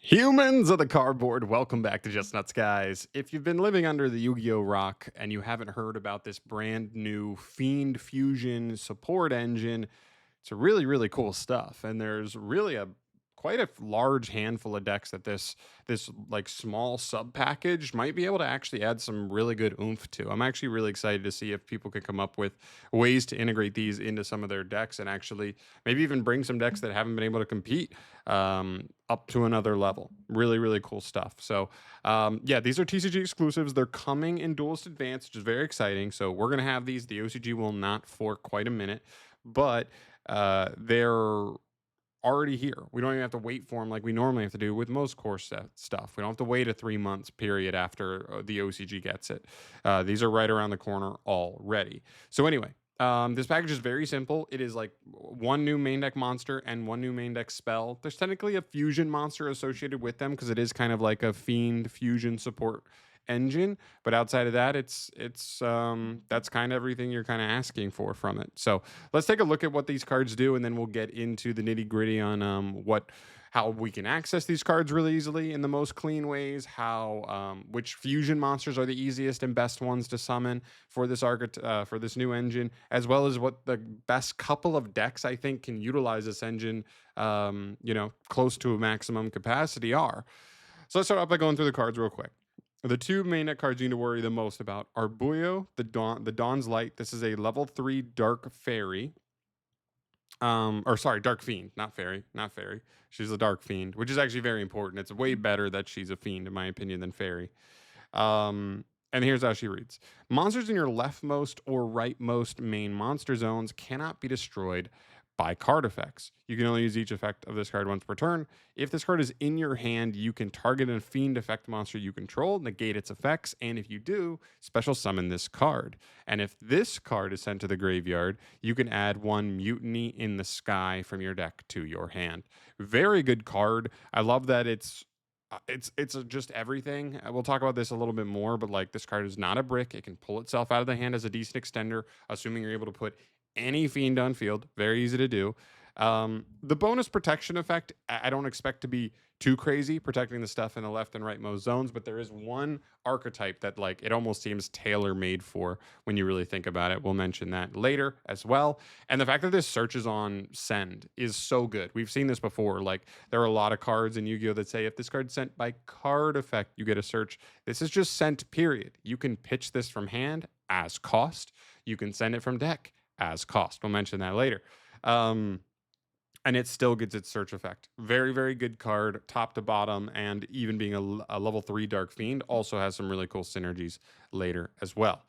Humans of the cardboard, welcome back to Just Nuts, guys. If you've been living under the Yu-Gi-Oh rock and you haven't heard about this brand new Fiend Fusion support engine, it's really cool stuff. And there's really a quite a large handful of decks that this like small sub package might be able to actually add some really good oomph to. I'm actually really excited to see if people can come up with ways to integrate these into some of their decks and actually maybe even bring some decks that haven't been able to compete up to another level. Really cool stuff. So yeah, these are TCG exclusives. They're coming in Duelist Advance, which is very exciting. So we're gonna have these. The OCG will not for quite a minute, but they're already here. We don't even have to wait for them like we normally have to do with most core set stuff. We don't have to wait a 3 months period after the OCG gets it. These are right around the corner already. So anyway, this package is very simple. It is like one new main deck monster and one new main deck spell. There's technically a fusion monster associated with them because it is kind of like a fiend fusion support engine, but outside of that, it's that's kind of everything you're kind of asking for from it. So let's take a look at what these cards do, and then we'll get into the nitty gritty on what how we can access these cards really easily in the most clean ways, how which fusion monsters are the easiest and best ones to summon for this for this new engine, as well as what the best couple of decks I think can utilize this engine, close to a maximum capacity are. So let's start off by going through the cards real quick. The two main deck cards you need to worry the most about are Buyo, the Dawn's Light. This is a level 3 Dark Fairy. Or sorry, Dark Fiend, not Fairy, not Fairy. She's a Dark Fiend, which is actually very important. It's way better that she's a Fiend, in my opinion, than Fairy. And here's how she reads: monsters in your leftmost or rightmost main monster zones cannot be destroyed by card effects. You can only use each effect of this card once per turn. If this card is in your hand, you can target a fiend effect monster you control, negate its effects, and if you do, special summon this card. And if this card is sent to the graveyard, you can add one Mutiny in the Sky from your deck to your hand. Very good card. I love that it's just everything. We'll talk about this a little bit more, but like this card is not a brick. It can pull itself out of the hand as a decent extender, assuming you're able to put any fiend on field. Very easy to do. The bonus protection effect, I don't expect to be too crazy protecting the stuff in the left and rightmost zones, but there is one archetype that like it almost seems tailor made for when you really think about it. We'll mention that later as well. And the fact that this searches on send is so good. We've seen this before. Like there are a lot of cards in Yu-Gi-Oh that say if this card's sent by card effect, you get a search. This is just sent, period. You can pitch this from hand as cost. You can send it from deck as cost. We'll mention that later. And it still gets its search effect. Very good card, top to bottom, and even being a level 3 Dark Fiend also has some really cool synergies later as well.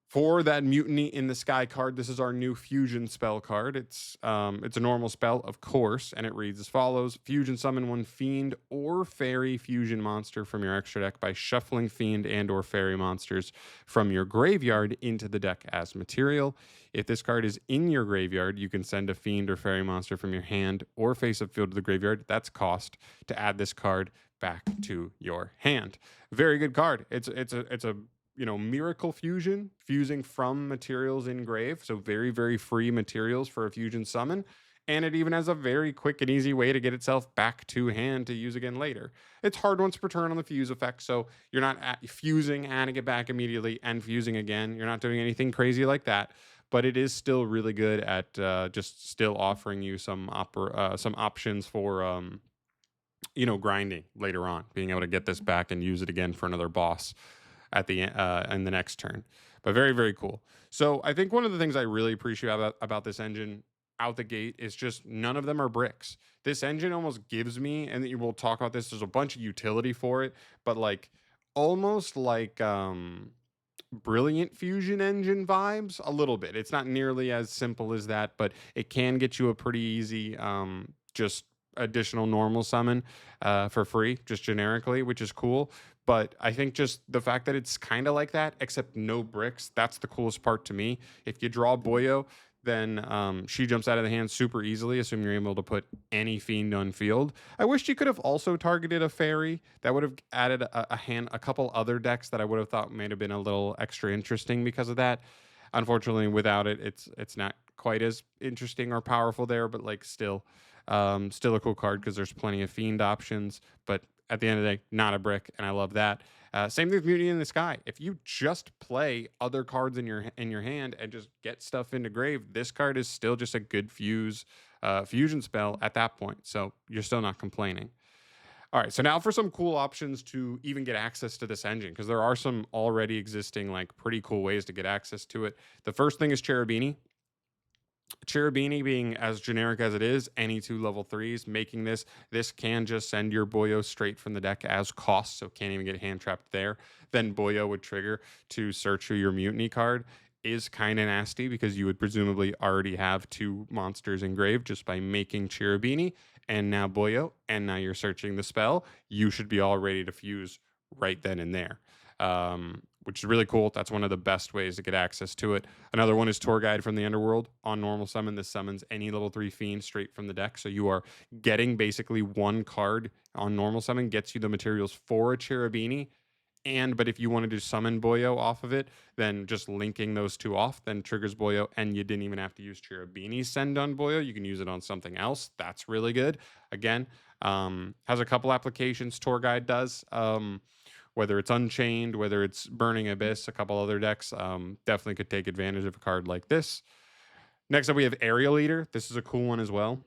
For that Mutiny in the Sky card, this is our new fusion spell card. It's a normal spell, of course, and it reads as follows: fusion summon one fiend or fairy fusion monster from your extra deck by shuffling fiend and or fairy monsters from your graveyard into the deck as material. If this card is in your graveyard, you can send a fiend or fairy monster from your hand or face up field to the graveyard. That's cost to add this card back to your hand. Very good card. It's a miracle fusion, fusing from materials in grave. So very free materials for a fusion summon. And it even has a very quick and easy way to get itself back to hand to use again later. It's hard once per turn on the fuse effect, so you're not fusing, adding it back immediately, and fusing again. You're not doing anything crazy like that, but it is still really good at just still offering you some options for grinding later on, being able to get this back and use it again for another boss at the in the next turn. But very cool. So I think one of the things I really appreciate about this engine out the gate is just none of them are bricks. This engine almost gives me, and we'll talk about this, there's a bunch of utility for it, but like almost like brilliant fusion engine vibes a little bit. It's not nearly as simple as that, but it can get you a pretty easy just additional normal summon for free, just generically, which is cool. But I think just the fact that it's kind of like that, except no bricks, that's the coolest part to me. If you draw Boyo, then she jumps out of the hand super easily, assuming you're able to put any fiend on field. I wish you could have also targeted a fairy. That would have added a couple other decks that I would have thought may have been a little extra interesting because of that. Unfortunately, without it, it's not quite as interesting or powerful there, but like still, Still a cool card because there's plenty of Fiend options, but at the end of the day, not a brick, and I love that. Same thing with Mutiny in the Sky. If you just play other cards in your hand and just get stuff into grave, this card is still just a good fusion spell at that point. So you're still not complaining. All right, so now for some cool options to even get access to this engine, because there are some already existing, like, pretty cool ways to get access to it. The first thing is Cherubini. Cherubini being as generic as it is, any 2 level 3s, making this can just send your Boyo straight from the deck as cost, so can't even get hand trapped there. Then Boyo would trigger to search for your Mutiny card. Is kind of nasty because you would presumably already have 2 monsters engraved just by making Cherubini and now Boyo, and now you're searching the spell. You should be all ready to fuse right then and there. Which is really cool. That's one of the best ways to get access to it. Another one is Tour Guide from the Underworld. On normal summon, this summons any level 3 fiend straight from the deck. So you are getting basically one card on normal summon, gets you the materials for a Cherubini. But if you wanted to summon Boyo off of it, then just linking those 2 off then triggers Boyo, and you didn't even have to use Cherubini send on Boyo. You can use it on something else. That's really good. Again, has a couple applications. Tour Guide does. Whether it's Unchained, whether it's Burning Abyss, a couple other decks, definitely could take advantage of a card like this. Next up, we have Aerial Eater. This is a cool one as well.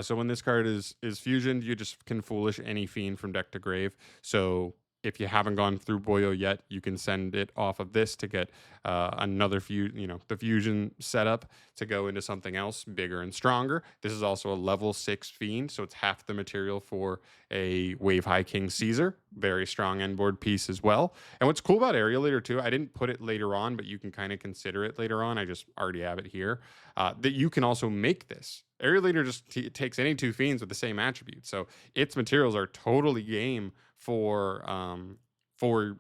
So when this card is fusioned, you just can foolish any fiend from deck to grave. So if you haven't gone through Boyo yet, you can send it off of this to get another the fusion setup to go into something else bigger and stronger. This is also a level 6 fiend, so it's half the material for a Wave High King Caesar. Very strong end board piece as well. And what's cool about Aerial Leader too, I didn't put it later on, but you can kind of consider it later on. I just already have it here. That you can also make this. Aerial Leader just takes any 2 fiends with the same attribute, so its materials are totally game for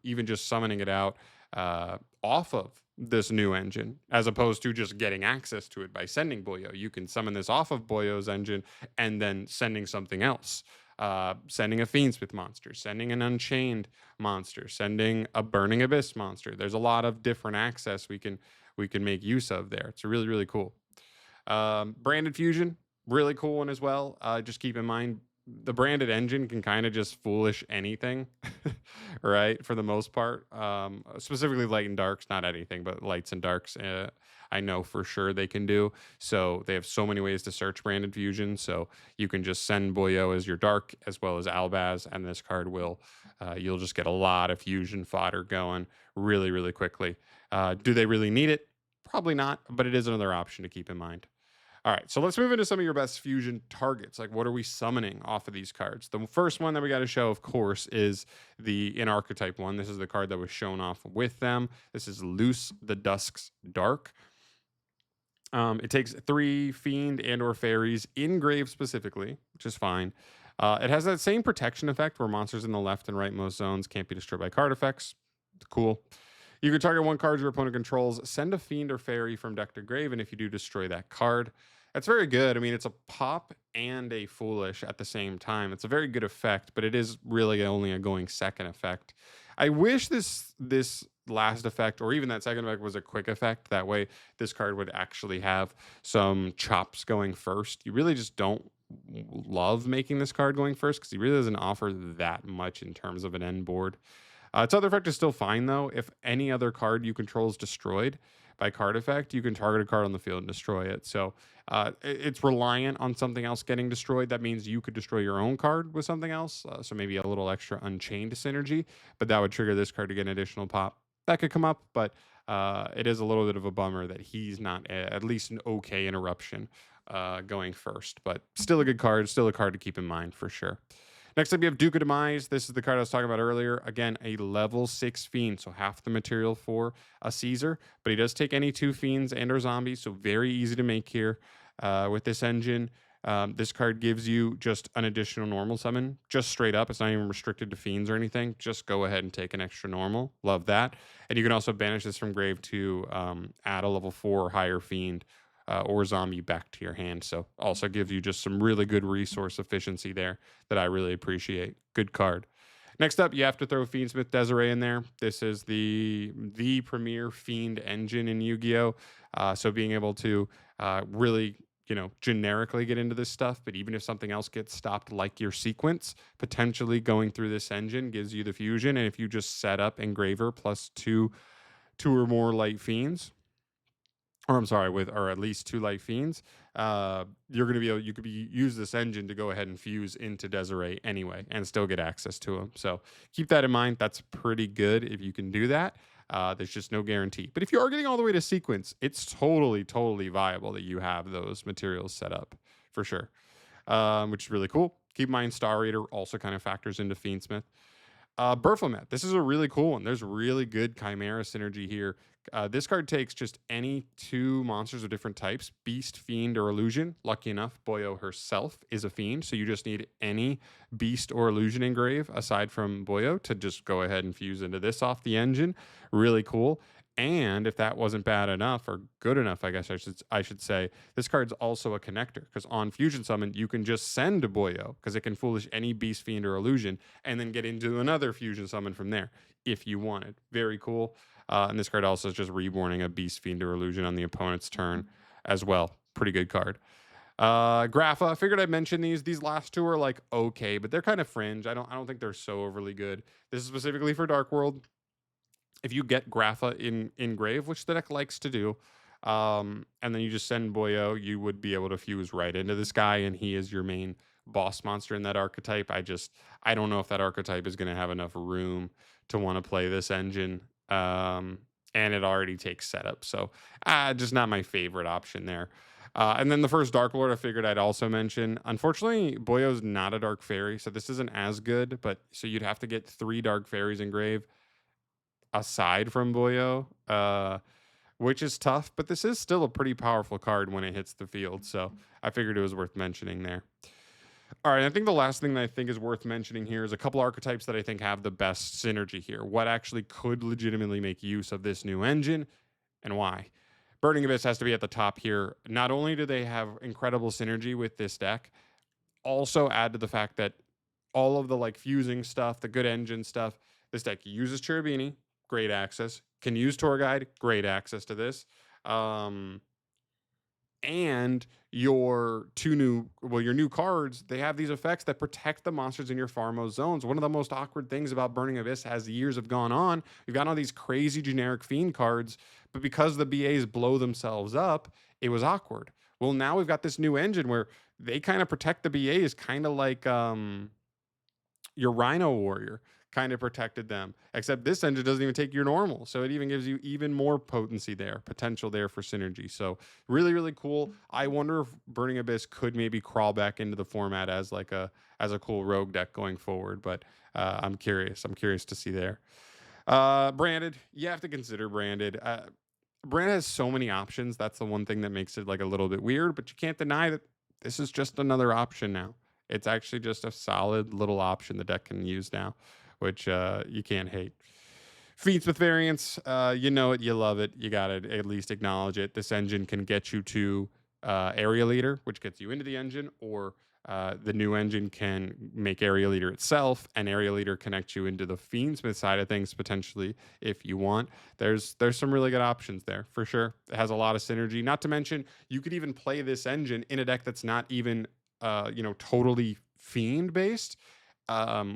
even just summoning it out off of this new engine, as opposed to just getting access to it by sending Boyo. You can summon this off of Boyo's engine and then sending something else. Sending a Fiendsmith monster, sending an Unchained monster, sending a Burning Abyss monster. There's a lot of different access we can make use of there. It's really, really cool. Branded Fusion, really cool one as well. Just keep in mind, the branded engine can kind of just foolish anything, right? For the most part, specifically light and darks, not anything, but lights and darks. I know for sure they can do. So they have so many ways to search branded fusion. So you can just send Boyo as your dark as well as Albaz, and this card will, you'll just get a lot of fusion fodder going really, really quickly. Do they really need it? Probably not, but it is another option to keep in mind. All right, so let's move into some of your best fusion targets. Like, what are we summoning off of these cards? The first one that we got to show, of course, is the in archetype one. This is the card that was shown off with them. This is Loose the Dusk's Dark. It takes 3 fiend and or fairies in grave specifically, which is fine. It has that same protection effect where monsters in the left and rightmost zones can't be destroyed by card effects. Cool. You can target one card your opponent controls, send a fiend or fairy from deck to grave, and if you do, destroy that card. That's very good. I mean, it's a pop and a foolish at the same time. It's a very good effect, but it is really only a going second effect. I wish this last effect, or even that second effect, was a quick effect. That way, this card would actually have some chops going first. You really just don't love making this card going first because he really doesn't offer that much in terms of an end board. Its other effect is still fine, though. If any other card you control is destroyed by card effect, you can target a card on the field and destroy it. So it's reliant on something else getting destroyed. That means you could destroy your own card with something else. So maybe a little extra Unchained synergy, but that would trigger this card to get an additional pop. That could come up, but it is a little bit of a bummer that he's not at least an okay interruption going first. But still a good card, still a card to keep in mind for sure. Next up, you have Duke of Demise. This is the card I was talking about earlier. Again, a level 6 fiend, so half the material for a Caesar, but he does take any 2 fiends and or zombies, so very easy to make here with this engine. This card gives you just an additional normal summon, just straight up. It's not even restricted to fiends or anything. Just go ahead and take an extra normal. Love that. And you can also banish this from grave to add a level 4 or higher fiend or zombie back to your hand. So also gives you just some really good resource efficiency there that I really appreciate. Good card. Next up, you have to throw Fiendsmith Desiree in there. This is the premier fiend engine in Yu-Gi-Oh! So being able to really generically get into this stuff, but even if something else gets stopped, like your sequence, potentially going through this engine gives you the fusion. And if you just set up Engraver plus two or more light fiends, or I'm sorry, with or at least two light fiends, you're gonna be able. You could be use this engine to go ahead and fuse into Desiree anyway, and still get access to him. So keep that in mind. That's pretty good if you can do that. There's just no guarantee. But if you are getting all the way to sequence, it's totally viable that you have those materials set up for sure, which is really cool. Keep in mind, Star Raider also kind of factors into Fiendsmith. Berflamet. This is a really cool one. There's really good Chimera synergy here. This card takes just any two monsters of different types, Beast, Fiend, or Illusion. Lucky enough, Boyo herself is a Fiend, so you just need any Beast or Illusion engrave aside from Boyo to just go ahead and fuse into this off the engine. Really cool. And if that wasn't bad enough or good enough, I guess I should say, this card's also a connector because on Fusion Summon you can just send to Boyo because it can foolish any Beast, Fiend, or Illusion, and then get into another Fusion Summon from there if you wanted. Very cool. And this card also is just reborning a Beast, Fiend, or Illusion on the opponent's turn as well. Pretty good card. Grapha. I figured I'd mention these. These last two are like okay, but they're kind of fringe. I don't think they're so overly good. This is specifically for Dark World. If you get Grapha in Engrave, which the deck likes to do, and then you just send Boyo, you would be able to fuse right into this guy, and he is your main boss monster in that archetype. I don't know if that archetype is going to have enough room to want to play this engine, and it already takes setup, so just not my favorite option there. And then the first Dark Lord I figured I'd also mention. Unfortunately, Boyo's not a Dark Fairy, so this isn't as good, but so you'd have to get 3 Dark Fairies Engrave aside from Boyo, which is tough, but this is still a pretty powerful card when it hits the field. So I figured it was worth mentioning there. All right, I think the last thing that I think is worth mentioning here is a couple archetypes that I think have the best synergy here. What actually could legitimately make use of this new engine and why? Burning Abyss has to be at the top here. Not only do they have incredible synergy with this deck, also add to the fact that all of the like fusing stuff, the good engine stuff, this deck uses Cherubini, great access. Can use Tour Guide, great access to this. And your your new cards, they have these effects that protect the monsters in your Farmos zones. One of the most awkward things about Burning Abyss as the years have gone on, we've got all these crazy generic Fiend cards, but because the BAs blow themselves up, it was awkward. Well, now we've got this new engine where they kind of protect the BAs, kind of like your Rhino Warrior kind of protected them, except this engine doesn't even take your normal, so it even gives you even more potency there, potential there for synergy. So really cool. I wonder if Burning Abyss could maybe crawl back into the format as like a cool rogue deck going forward, but I'm curious to see there. Branded, you have to consider Branded. Brand has so many options. That's the one thing that makes it like a little bit weird, but you can't deny that this is just another option now. It's actually just a solid little option the deck can use now, which you can't hate. Fiendsmith variants, you know it, you love it. You got to at least acknowledge it. This engine can get you to Area Leader, which gets you into the engine, or the new engine can make Area Leader itself, and Area Leader connect you into the Fiendsmith side of things potentially if you want. There's some really good options there for sure. It has a lot of synergy. Not to mention, you could even play this engine in a deck that's not even totally Fiend based,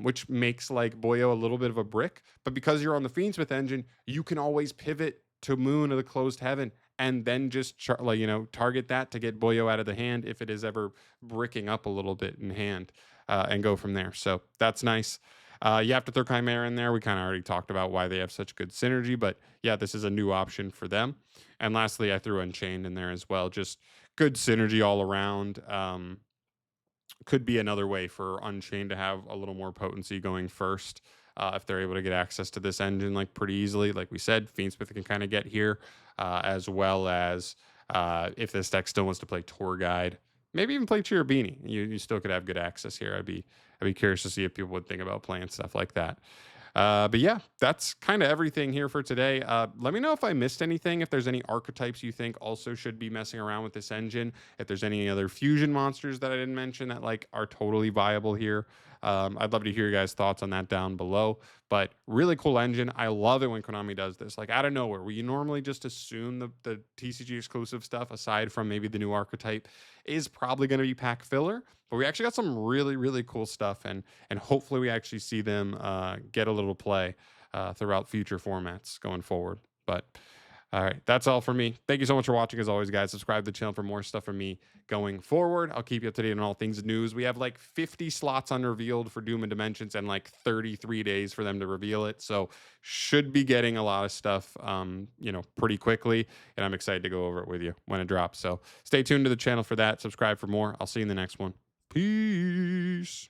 which makes like Boyo a little bit of a brick. But because you're on the Fiendsmith engine, you can always pivot to Moon or the Closed Heaven and then just target that to get Boyo out of the hand if it is ever bricking up a little bit in hand, and go from there. So that's nice. You have to throw Chimera in there. We kind of already talked about why they have such good synergy, but yeah, this is a new option for them. And lastly, I threw Unchained in there as well. Just good synergy all around. Could be another way for Unchained to have a little more potency going first, if they're able to get access to this engine like pretty easily. Like we said, Fiendsmith can kind of get here, as well as if this deck still wants to play Tour Guide, maybe even play Cherubini. You still could have good access here. I'd be curious to see if people would think about playing stuff like that. But yeah, that's kind of everything here for today. Let me know if I missed anything, if there's any archetypes you think also should be messing around with this engine, if there's any other fusion monsters that I didn't mention that like are totally viable here. I'd love to hear your guys' thoughts on that down below. But really cool engine. I love it when Konami does this, like out of nowhere. We normally just assume the TCG exclusive stuff, aside from maybe the new archetype, is probably going to be pack filler. But we actually got some really, really cool stuff, and hopefully we actually see them get a little play throughout future formats going forward. But all right, that's all for me. Thank you so much for watching. As always, guys, subscribe to the channel for more stuff from me going forward. I'll keep you up to date on all things news. We have like 50 slots unrevealed for Doom and Dimensions and like 33 days for them to reveal it. So should be getting a lot of stuff, pretty quickly. And I'm excited to go over it with you when it drops. So stay tuned to the channel for that. Subscribe for more. I'll see you in the next one. Peace.